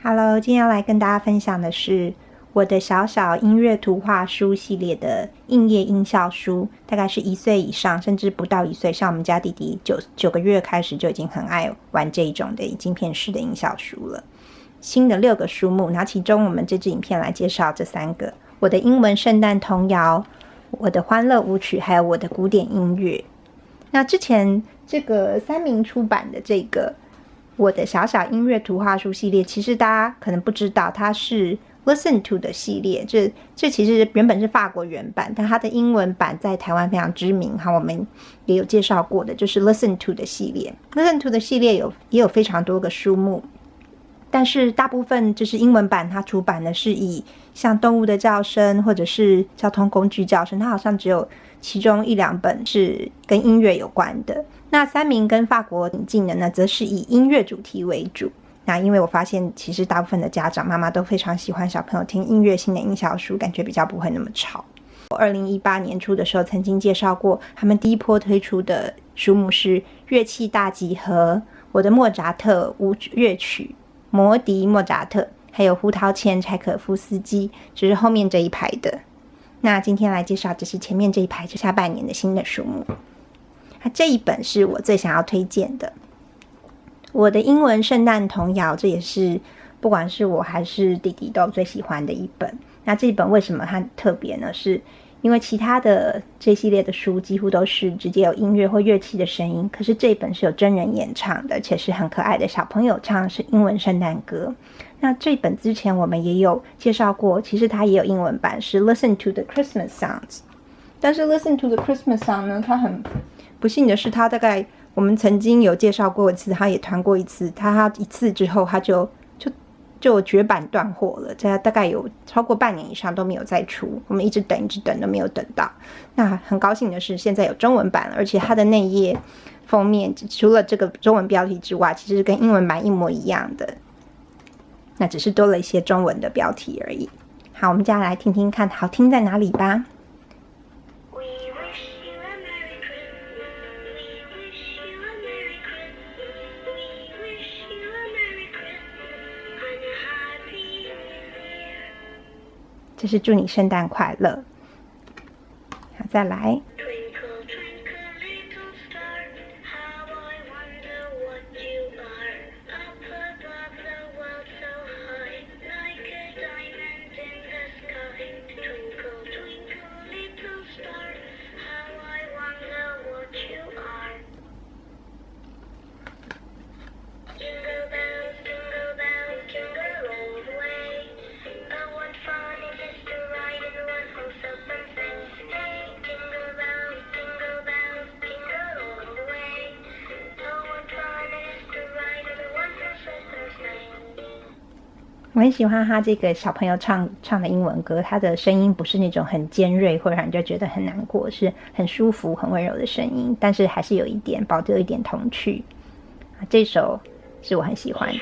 Hello， 今天要来跟大家分享的是我的小小音乐图画书系列的硬页音效书，大概是1岁以上，甚至不到1岁，像我们家弟弟9个月开始就已经很爱玩这一种的晶片式的音效书了。新的6个书目，那其中我们这支影片来介绍这3个：我的英文圣诞童谣、我的欢乐舞曲，还有我的古典音乐。那之前这个三民出版的这个我的小小音乐图画书系列，其实大家可能不知道，它是 Listen to 的系列。这其实原本是法国原版，但它的英文版在台湾非常知名，我们也有介绍过的，就是 Listen to 的系列。Listen to 的系列也有非常多个书目，但是大部分就是英文版它出版的是以像动物的叫声或者是交通工具叫声，它好像只有其中1、2本是跟音乐有关的。那三民跟法国引进的呢，则是以音乐主题为主。那因为我发现其实大部分的家长妈妈都非常喜欢小朋友听音乐性的音效书，感觉比较不会那么吵。2018年初的时候曾经介绍过他们第一波推出的书目是乐器大集合、我的莫扎特乐曲、摩笛莫扎特，还有胡桃钳柴可夫斯基，只是后面这一排的。那今天来介绍这是前面这一排，是下半年的新的书目。这一本是我最想要推荐的，我的英文圣诞童谣，这也是不管是我还是弟弟都最喜欢的一本。那这一本为什么它特别呢？是因为其他的这系列的书几乎都是直接有音乐或乐器的声音，可是这一本是有真人演唱的，而且是很可爱的小朋友唱的是英文圣诞歌。那这本之前我们也有介绍过，其实它也有英文版，是 Listen to the Christmas Songs。 但是 Listen to the Christmas Song 呢，它很不幸的是，他大概我们曾经有介绍过一次，他也团过一次，他一次之后他就绝版断货了，这大概有超过半年以上都没有再出，我们一直等都没有等到。那很高兴的是现在有中文版了，而且它的内页封面除了这个中文标题之外，其实跟英文版一模一样的，那只是多了一些中文的标题而已。好，我们接下来听听看好听在哪里吧。这是祝你圣诞快乐。好，再来。我很喜欢他这个小朋友唱的英文歌，他的声音不是那种很尖锐会让人家觉得很难过，是很舒服很温柔的声音，但是还是有一点保留一点童趣。这首是我很喜欢的。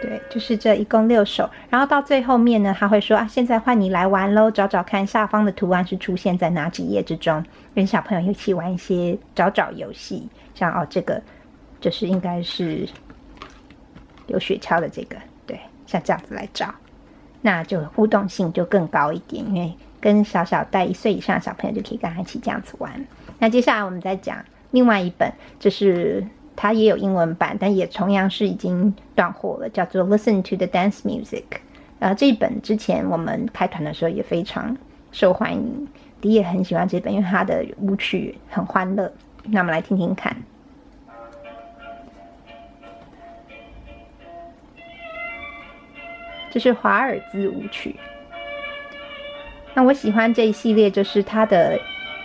对，就是这一共6首，然后到最后面呢，他会说现在换你来玩咯，找找看下方的图案是出现在哪几页之中，跟小朋友一起玩一些找找游戏，像这个就是应该是有雪橇的这个，对，像这样子来找，那就互动性就更高一点，因为跟小带1岁以上的小朋友就可以跟他一起这样子玩。那接下来我们再讲另外一本，就是它也有英文版，但也同样是已经断货了，叫做 Listen to the Dance Music。这一本之前我们开团的时候也非常受欢迎，迪也很喜欢这本，因为它的舞曲很欢乐。那我们来听听看。这是华尔兹舞曲。那我喜欢这一系列，就是它的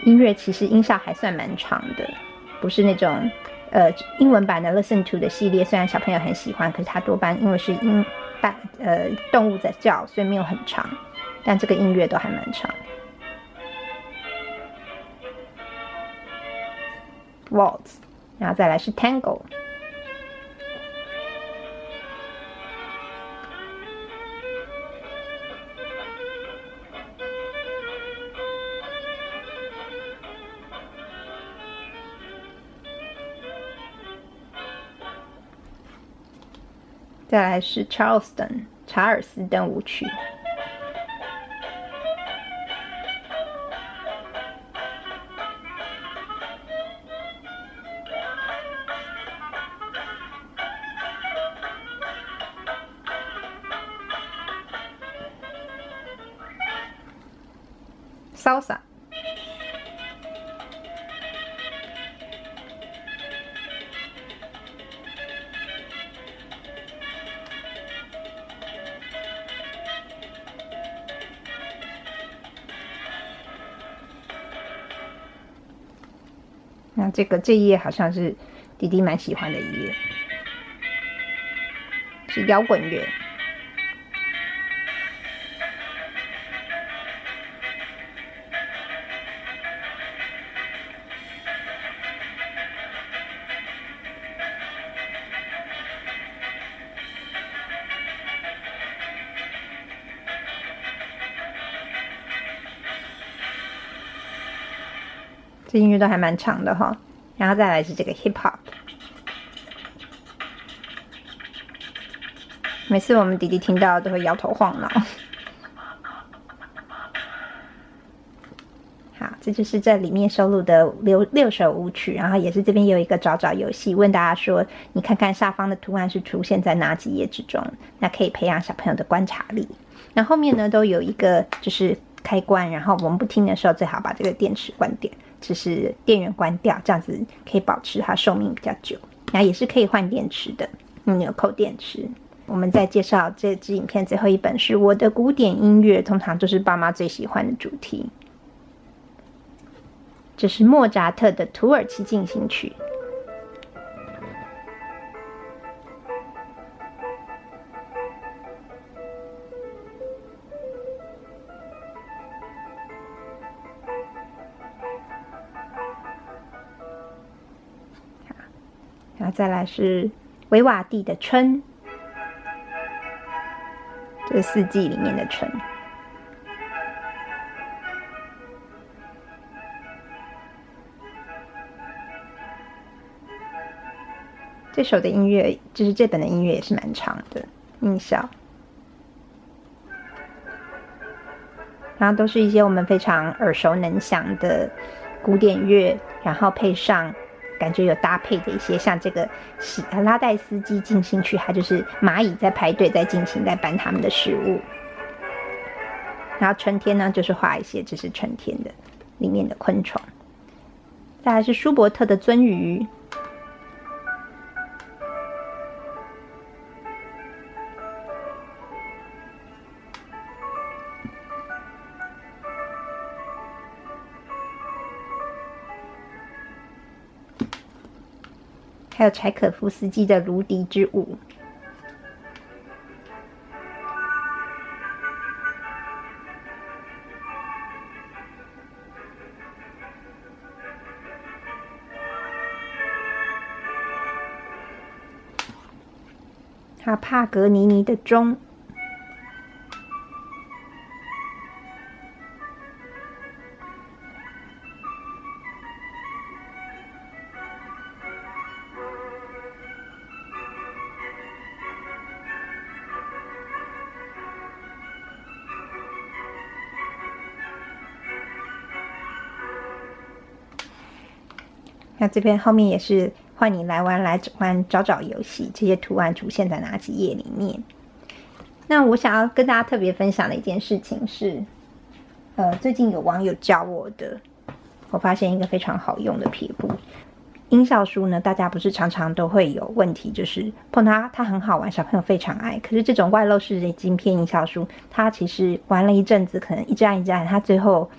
音乐其实音效还算蛮长的，不是那种英文版的 Listen to 的系列，虽然小朋友很喜欢，可是它多半因为是动物在叫，所以没有很长，但这个音乐都还蛮长。Waltz， 然后再来是 Tango。再来是 Charleston 查尔斯登舞曲。Salsa。那这一页好像是弟弟蛮喜欢的一页，是摇滚乐。这音乐都还蛮长的哈，然后再来是这个 hip hop。每次我们弟弟听到都会摇头晃脑。好，这就是这里面收录的六首舞曲，然后也是这边有一个找找游戏，问大家说，你看看下方的图案是出现在哪几页之中，那可以培养小朋友的观察力。那后面呢都有一个就是开关，然后我们不听的时候最好把这个电池关掉。就是电源关掉，这样子可以保持它寿命比较久。然后也是可以换电池的，纽扣电池。我们再介绍这支影片最后一本是我的古典音乐，通常就是爸妈最喜欢的主题。这是莫扎特的土耳其进行曲。然后再来是维瓦蒂的春，这是四季里面的春。这首的音乐，就是这本的音乐也是蛮长的音效，然后都是一些我们非常耳熟能详的古典乐，然后配上感觉有搭配的一些，像这个拉带司机进行曲，它就是蚂蚁在排队在进行，在搬他们的食物。然后春天呢，就是画一些这是春天的里面的昆虫。再来是舒伯特的鳟鱼。还有柴可夫斯基的《芦笛之舞》。还有帕格尼尼的钟。那这边后面也是换你来玩找找游戏，这些图案出现在哪几页里面？那我想要跟大家特别分享的一件事情是，最近有网友教我的，我发现一个非常好用的撇步。音效书呢，大家不是常常都会有问题，就是碰它很好玩，小朋友非常爱。可是这种外露式的晶片音效书，它其实玩了一阵子，可能一直按，它最后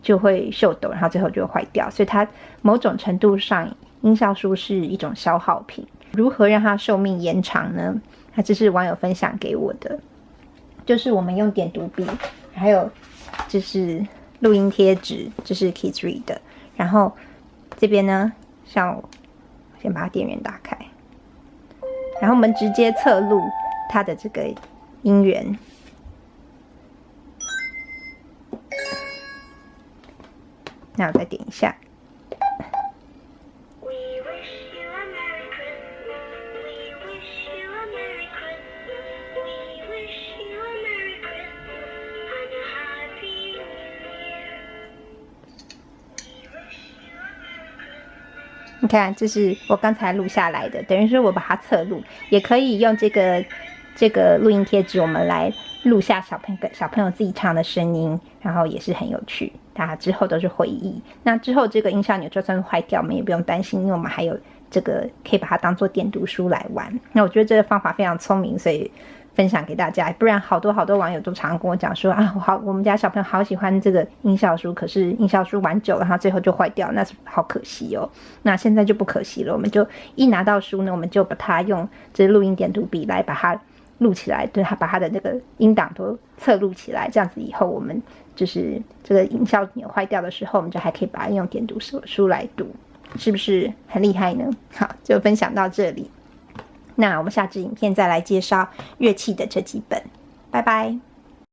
就会锈抖，然后最后就会坏掉。所以它某种程度上，音效书是一种消耗品。如何让它寿命延长呢？它这是网友分享给我的，就是我们用点读笔，还有就是录音贴纸，这是 Kidsread 的。然后这边呢，像我先把电源打开，然后我们直接侧录它的这个音源。那我再点一下。你看，这是我刚才录下来的，等于说我把它侧录，也可以用这个录音贴纸，我们来录下小朋友自己唱的声音，然后也是很有趣，大家之后都是回忆。那之后这个音效钮就算坏掉，我们也不用担心，因为我们还有这个可以把它当做点读书来玩。那我觉得这个方法非常聪明，所以分享给大家。不然好多网友都常跟我讲说啊，我们家小朋友好喜欢这个音效书，可是音效书玩久了，它最后就坏掉，那是好可惜哦。那现在就不可惜了，我们就一拿到书呢，我们就把它用这录音点读笔来把它录起来，对，把它的那个音档都侧录起来，这样子以后我们就是这个音效钮坏掉的时候，我们就还可以把它用点读书来读，是不是很厉害呢？好，就分享到这里。那我们下支影片再来介绍乐器的这几本，拜拜。